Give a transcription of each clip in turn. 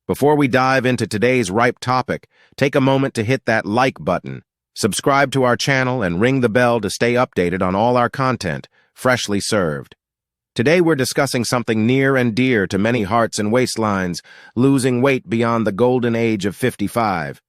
Before we dive into today's ripe topic, take a moment to hit that like button, subscribe to our channel, and ring the bell to stay updated on all our content, freshly served. Today we're discussing something near and dear to many hearts and waistlines, losing weight beyond the golden age of 55.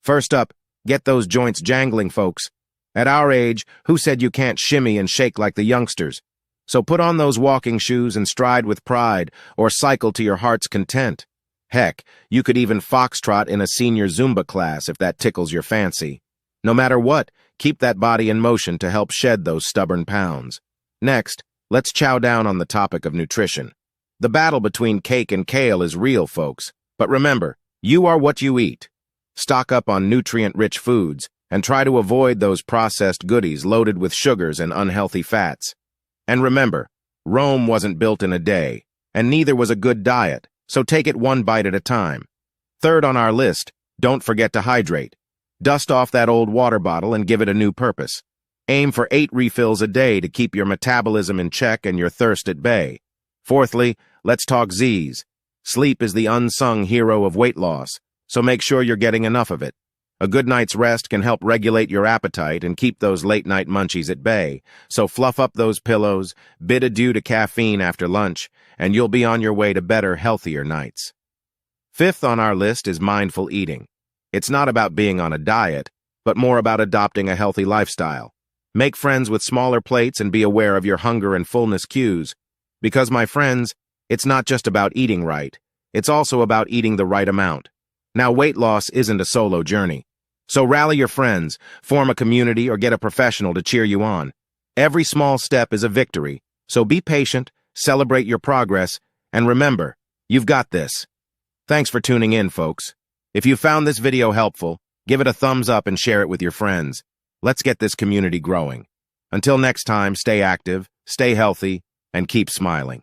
First up, get those joints jangling, folks. At our age, who said you can't shimmy and shake like the youngsters? So put on those walking shoes and stride with pride, or cycle to your heart's content. Heck, you could even foxtrot in a senior Zumba class if that tickles your fancy. No matter what, keep that body in motion to help shed those stubborn pounds. Next, let's chow down on the topic of nutrition. The battle between cake and kale is real, folks. But remember, you are what you eat. Stock up on nutrient-rich foods, and try to avoid those processed goodies loaded with sugars and unhealthy fats. And remember, Rome wasn't built in a day, and neither was a good diet, so take it one bite at a time. Third on our list, don't forget to hydrate. Dust off that old water bottle and give it a new purpose. Aim for 8 refills a day to keep your metabolism in check and your thirst at bay. Fourthly, let's talk Z's. Sleep is the unsung hero of weight loss, so make sure you're getting enough of it. A good night's rest can help regulate your appetite and keep those late-night munchies at bay, so fluff up those pillows, bid adieu to caffeine after lunch, and you'll be on your way to better, healthier nights. Fifth on our list is mindful eating. It's not about being on a diet, but more about adopting a healthy lifestyle. Make friends with smaller plates and be aware of your hunger and fullness cues. Because, my friends, it's not just about eating right, it's also about eating the right amount. Now, weight loss isn't a solo journey. So rally your friends, form a community, or get a professional to cheer you on. Every small step is a victory, so be patient, celebrate your progress, and remember, you've got this. Thanks for tuning in, folks. If you found this video helpful, give it a thumbs up and share it with your friends. Let's get this community growing. Until next time, stay active, stay healthy, and keep smiling.